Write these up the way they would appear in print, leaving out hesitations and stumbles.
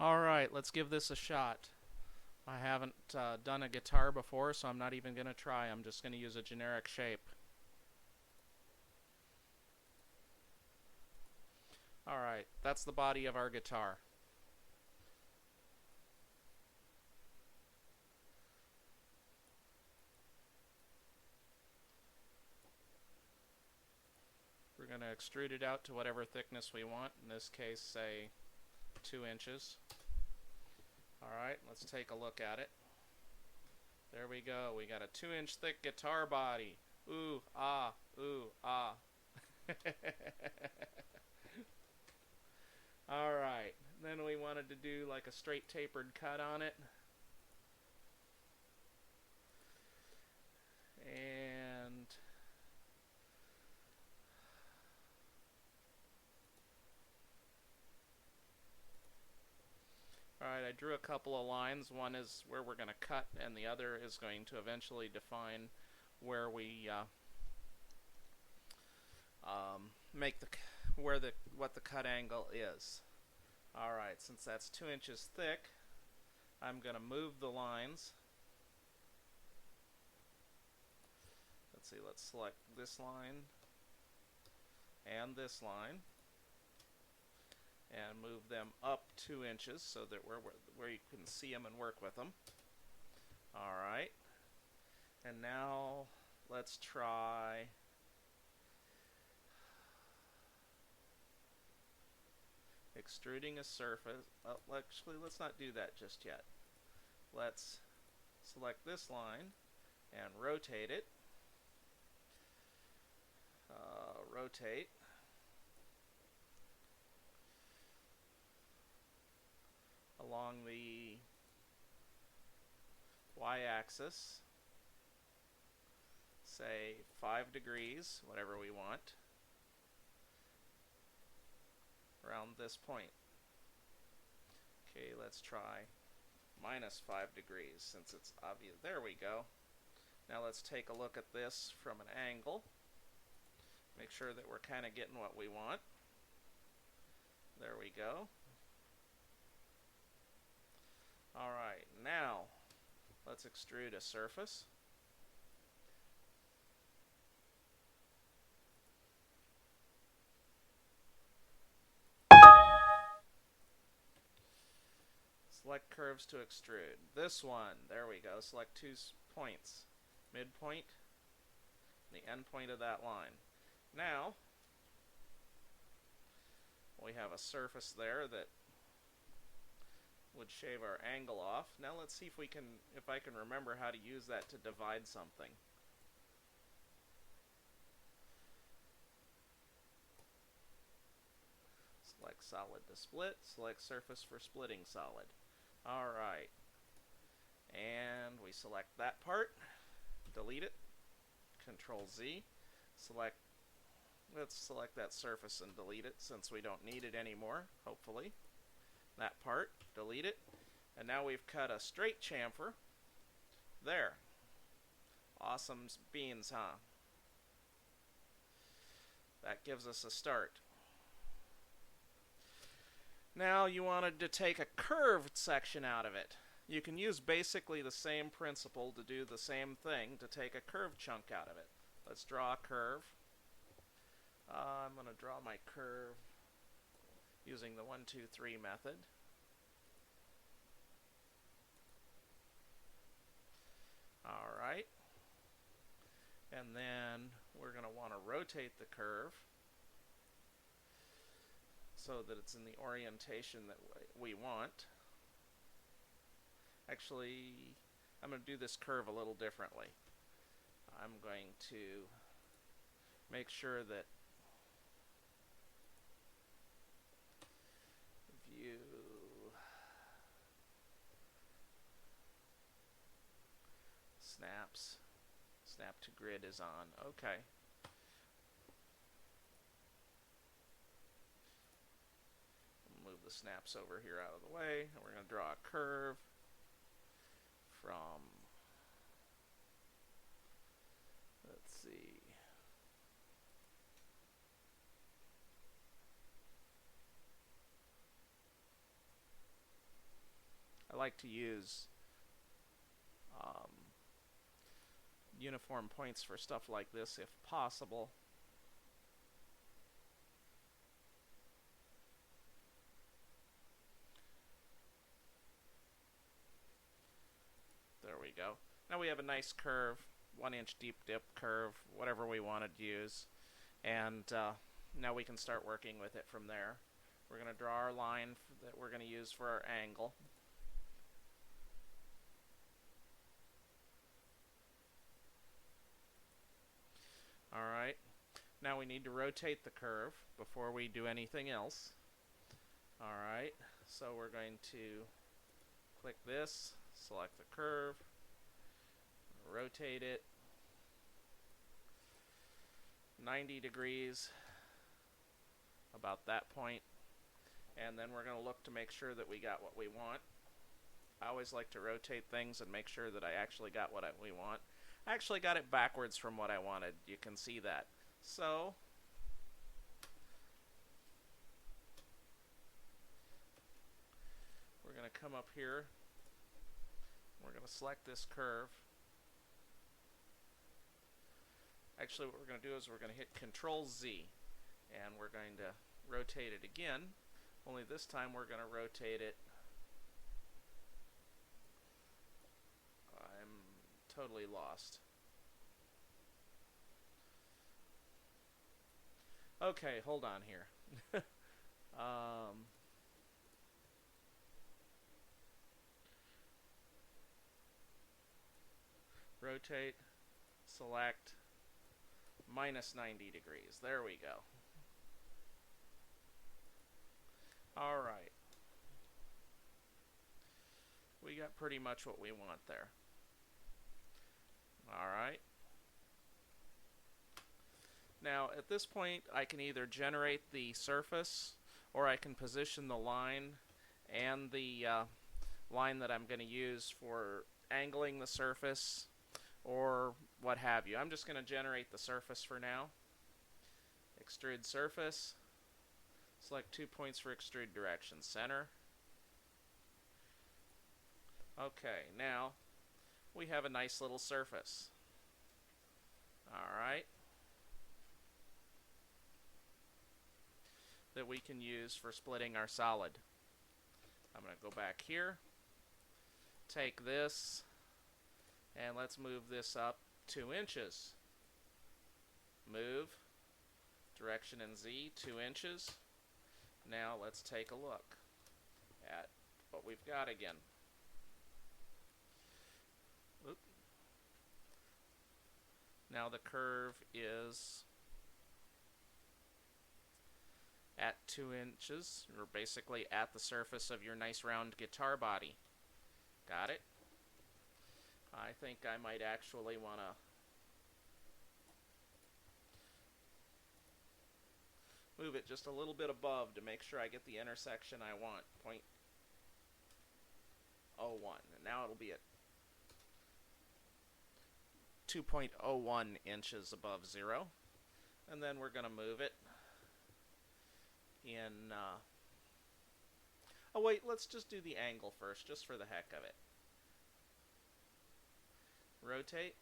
Alright, let's give this a shot. I haven't done a guitar before, so I'm not even going to try. I'm just going to use a generic shape. Alright, that's the body of our guitar. We're going to extrude it out to whatever thickness we want. In this case, say 2 inches. Alright, let's take a look at it. There we go. We got a 2-inch thick guitar body. Ooh, ah, ooh, ah. Alright, then we wanted to do like a straight tapered cut on it. And alright, I drew a couple of lines. One is where we're going to cut, and the other is going to eventually define where we make what the cut angle is. Alright, since that's 2 inches thick, I'm going to move the lines. Let's see, let's select this line and this line and move them up 2 inches so that where you can see them and work with them. Alright, and now let's try extruding a surface. Actually, let's not do that just yet. Let's select this line and rotate it. Rotate. Along the y-axis, say 5 degrees, whatever we want, around this point. Okay, let's try minus 5 degrees since it's obvious. There we go. Now let's take a look at this from an angle. Make sure that we're kind of getting what we want. There we go. Alright, now let's extrude a surface. Select curves to extrude. This one, there we go. Select 2 points. Midpoint, the end point of that line. Now, we have a surface there that would shave our angle off. Now let's see if I can remember how to use that to divide something. Select solid to split, select surface for splitting solid. Alright, and we select that part, delete it, Control Z, let's select that surface and delete it since we don't need it anymore, hopefully. That part, delete it, and now we've cut a straight chamfer. There. Awesome beans, huh? That gives us a start. Now you wanted to take a curved section out of it. You can use basically the same principle to do the same thing, to take a curved chunk out of it. Let's draw a curve. I'm going to draw my curve using the 1, 2, 3 method. Alright. And then we're going to want to rotate the curve so that it's in the orientation that we want. Actually, I'm going to do this curve a little differently. I'm going to make sure that view snap to grid is on. Okay. Move the snaps over here out of the way, and we're going to draw a curve from, let's see, like to use uniform points for stuff like this if possible. There we go. Now we have a nice curve, 1-inch deep dip curve, whatever we wanted to use. And now we can start working with it from there. We're going to draw our line that we're going to use for our angle. Alright, now we need to rotate the curve before we do anything else. Alright, so we're going to click this, select the curve, rotate it 90 degrees, about that point, and then we're going to look to make sure that we got what we want. I always like to rotate things and make sure that I actually got what we want. I actually got it backwards from what I wanted. You can see that. So we're going to come up here. We're going to select this curve. Actually, what we're going to do is we're going to hit Control Z, and we're going to rotate it again, only this time we're going to rotate it. I'm totally lost. Okay, hold on here. Rotate, select, minus 90 degrees. There we go. Alright. We got pretty much what we want there. Alright. Now, at this point, I can either generate the surface, or I can position the line and the line that I'm going to use for angling the surface, or what have you. I'm just going to generate the surface for now. Extrude surface. Select 2 points for extrude direction. Center. Okay, now we have a nice little surface. Alright. That we can use for splitting our solid. I'm going to go back here. Take this. And let's move this up 2 inches. Move. Direction in Z, 2 inches. Now let's take a look at what we've got again. Oop. Now the curve is at 2 inches, or basically at the surface of your nice round guitar body. Got it? I think I might actually want to move it just a little bit above to make sure I get the intersection I want. 0.01. And now it'll be at 2.01 inches above 0. And then we're going to move it in... oh wait, let's just do the angle first, just for the heck of it. Rotate.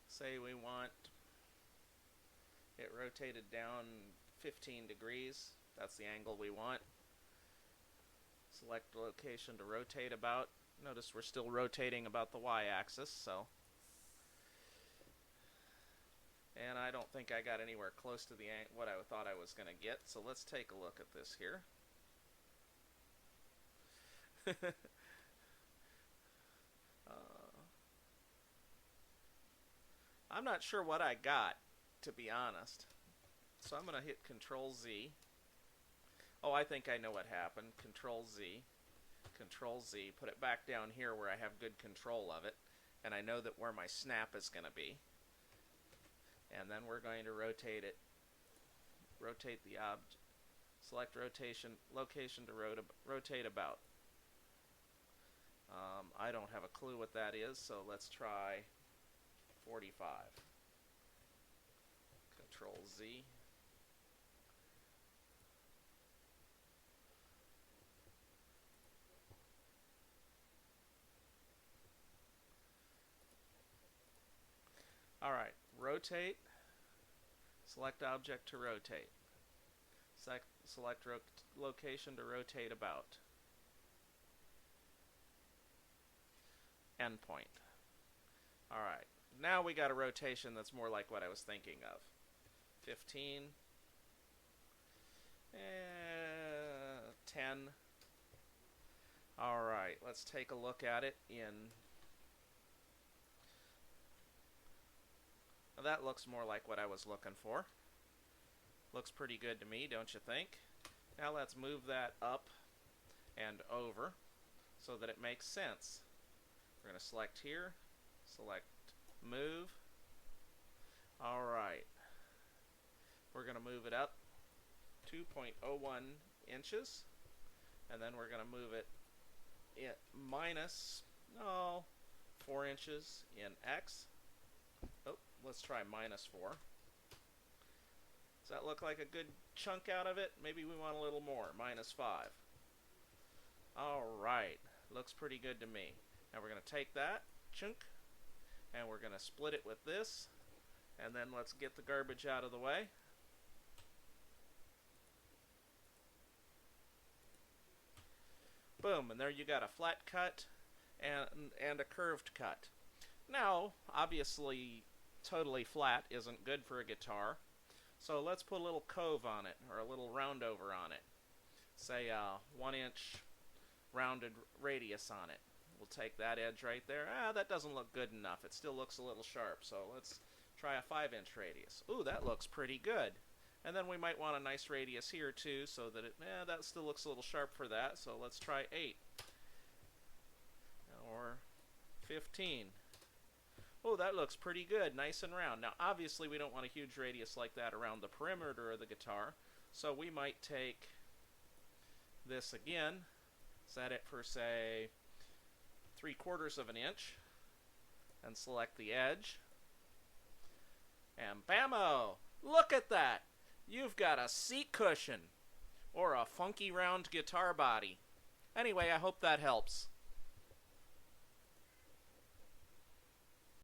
Say we want it rotated down 15 degrees. That's the angle we want. Select the location to rotate about. Notice we're still rotating about the y-axis, so. And I don't think I got anywhere close to the what I thought I was going to get, so let's take a look at this here. I'm not sure what I got, to be honest. So I'm going to hit Control Z. Oh, I think I know what happened. Control Z. Control Z. Put it back down here where I have good control of it. And I know that where my snap is going to be. And then we're going to rotate it. Rotate the object. Select rotation, location to rotate about. I don't have a clue what that is, so let's try 45. Control Z. Alright, rotate. Select object to rotate. Select location to rotate about. Endpoint. Alright, now we got a rotation that's more like what I was thinking of. 15. 10. Alright, let's take a look at it in... That looks more like what I was looking for. Looks pretty good to me, don't you think? Now let's move that up and over so that it makes sense. We're going to select here, select move. Alright. We're going to move it up 2.01 inches, and then we're going to move it minus 4 inches in X. Oh, let's try minus 4. Does that look like a good chunk out of it? Maybe we want a little more, minus 5. Alright, looks pretty good to me. Now we're going to take that chunk and we're going to split it with this, and then let's get the garbage out of the way. Boom, and there you got a flat cut and a curved cut. Now, obviously, totally flat isn't good for a guitar, so let's put a little cove on it, or a little roundover on it. Say a 1-inch rounded radius on it. We'll take that edge right there. That doesn't look good enough. It still looks a little sharp, so let's try a 5-inch radius. Ooh, that looks pretty good. And then we might want a nice radius here too, so that that still looks a little sharp for that. So let's try 8 or 15. Oh, that looks pretty good, nice and round. Now, obviously, we don't want a huge radius like that around the perimeter of the guitar, so we might take this again, set it for, say, 3/4 of an inch, and select the edge, and bammo! Look at that! You've got a seat cushion, or a funky round guitar body. Anyway, I hope that helps.